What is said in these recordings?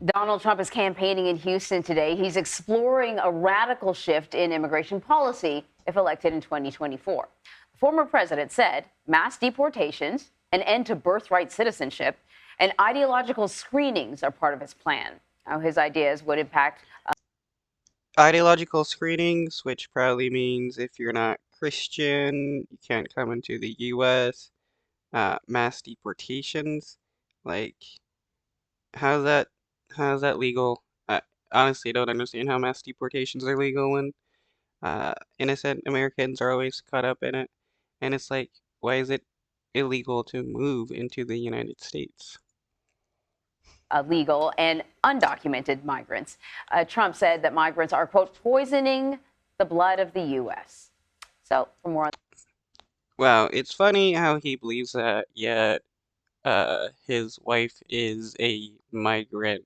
Donald Trump is campaigning in Houston today. He's exploring a radical shift in immigration policy if elected in 2024. The former president said mass deportations, an end to birthright citizenship, and ideological screenings are part of his plan. Now, his ideas would impact Ideological screenings, which probably means if you're not Christian, you can't come into the US. Mass deportations, like how's that how's that legal? I honestly don't understand how mass deportations are legal when innocent Americans are always caught up in it. And it's like, why is it illegal to move into the United States? legal and undocumented migrants. Trump said that migrants are, quote, poisoning the blood of the U.S. So, for more on Wow, it's funny how he believes that, yet his wife is a migrant.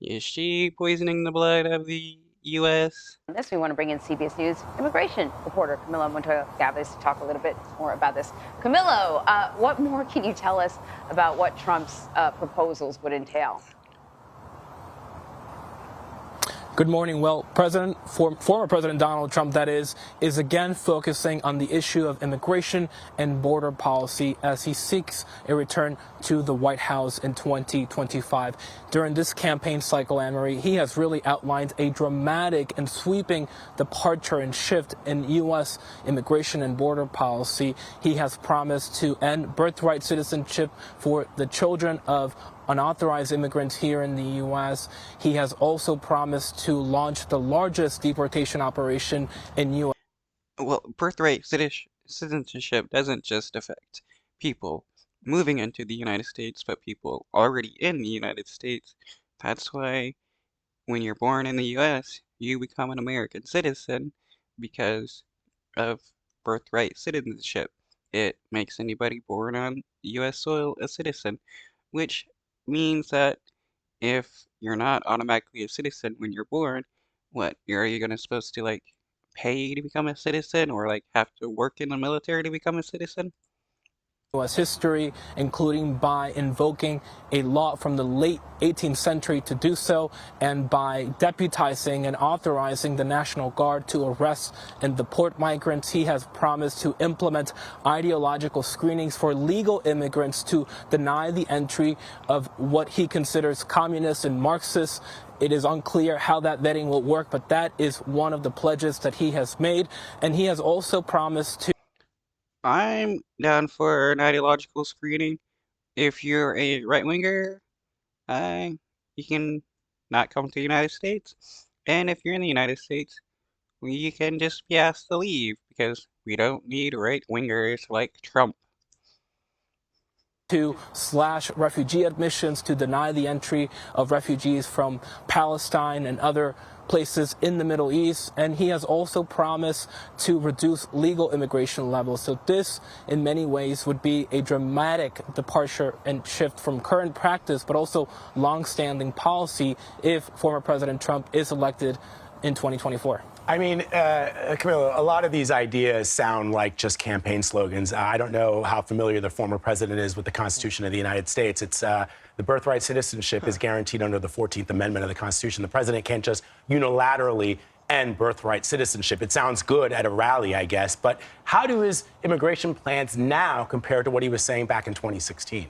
Is she poisoning the blood of the US? this, we want to bring in CBS News immigration reporter Camilo Montoya Gavis to talk a little bit more about this. Camilo, what more can you tell us about what Trump's proposals would entail? Good morning. Well, former President Donald Trump, that is again focusing on the issue of immigration and border policy as he seeks a return to the White House in 2025. During this campaign cycle, Anne-Marie, he has really outlined a dramatic and sweeping departure and shift in U.S. immigration and border policy. He has promised to end birthright citizenship for the children of unauthorized immigrants here in the U.S. He has also promised to launch the largest deportation operation in U.S. Well, birthright citizenship doesn't just affect people moving into the United States, but people already in the United States. That's why when you're born in the US, you become an American citizen because of birthright citizenship. It makes anybody born on US soil a citizen, which means that if you're not automatically a citizen when you're born, what, are you gonna supposed to like pay to become a citizen or like have to work in the military to become a citizen? U.S. history, including by invoking a law from the late 18th century to do so, and by deputizing and authorizing the National Guard to arrest and deport migrants. He has promised to implement ideological screenings for legal immigrants to deny the entry of what he considers communists and Marxists. It is unclear how that vetting will work, but that is one of the pledges that he has made. And he has also promised to I'm down for an ideological screening. If you're a right winger, you can not come to the United States. And if you're in the United States, you can just be asked to leave because we don't need right wingers like Trump. slash refugee admissions, to deny the entry of refugees from Palestine and other places in the Middle East. And he has also promised to reduce legal immigration levels. So this, in many ways, would be a dramatic departure and shift from current practice, but also long-standing policy if former President Trump is elected in 2024. I mean, Camilo, a lot of these ideas sound like just campaign slogans. I don't know how familiar the former president is with the Constitution of the United States. It's the birthright citizenship is guaranteed under the 14th Amendment of the Constitution. The president can't just unilaterally end birthright citizenship. It sounds good at a rally, I guess, but how do his immigration plans now compare to what he was saying back in 2016?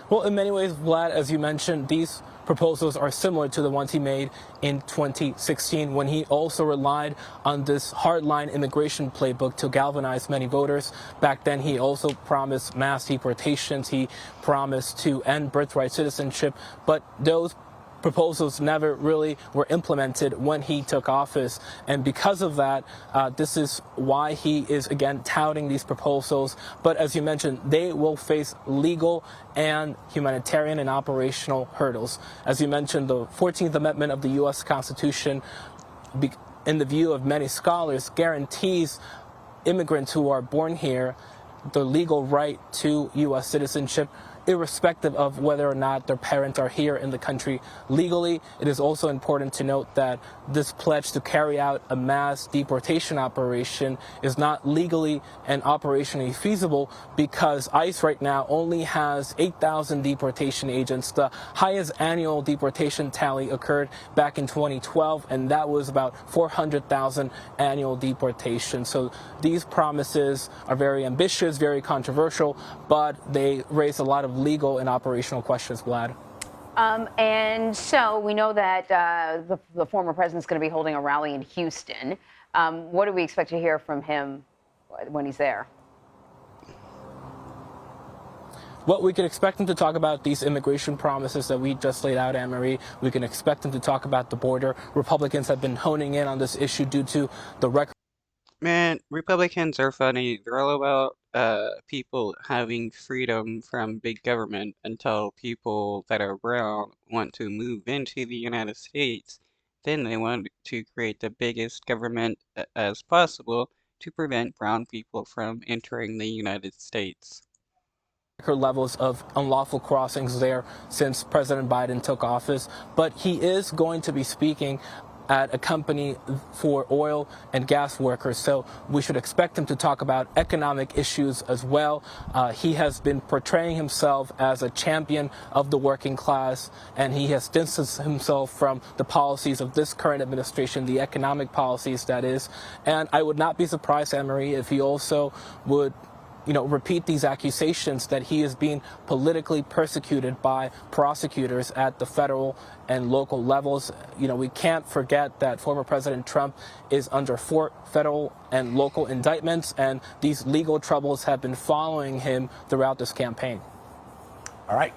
Well, in many ways, Vlad, as you mentioned, these proposals are similar to the ones he made in 2016 when he also relied on this hardline immigration playbook to galvanize many voters. Back then, he also promised mass deportations. He promised to end birthright citizenship, but those proposals never really were implemented when he took office. And because of that, this is why he is again touting these proposals. But as you mentioned, they will face legal and humanitarian and operational hurdles. As you mentioned, the 14th Amendment of the U.S. Constitution, in the view of many scholars, guarantees immigrants who are born here the legal right to U.S. citizenship. irrespective of whether or not their parents are here in the country legally. It is also important to note that this pledge to carry out a mass deportation operation is not legally and operationally feasible because ICE right now only has 8,000 deportation agents. The highest annual deportation tally occurred back in 2012, and that was about 400,000 annual deportations. So these promises are very ambitious, very controversial, but they raise a lot of legal and operational questions, Vlad. And so we know that the former president's going to be holding a rally in Houston. What do we expect to hear from him when he's there? Well, we can expect him to talk about these immigration promises that we just laid out, Anne-Marie. We can expect him to talk about the border. Republicans have been honing in on this issue due to the record. Man, Republicans are funny. They're all about people having freedom from big government until people that are brown want to move into the United States. Then they want to create the biggest government as possible to prevent brown people from entering the United States. Levels of unlawful crossings there since President Biden took office, but he is going to be speaking at a company for oil and gas workers, so we should expect him to talk about economic issues as well. He has been portraying himself as a champion of the working class, and he has distanced himself from the policies of this current administration, the economic policies, that is. And I would not be surprised, Anne-Marie, if he also would repeat these accusations that he is being politically persecuted by prosecutors at the federal and local levels. We can't forget that former President Trump is under 4 federal and local indictments, and these legal troubles have been following him throughout this campaign. All right.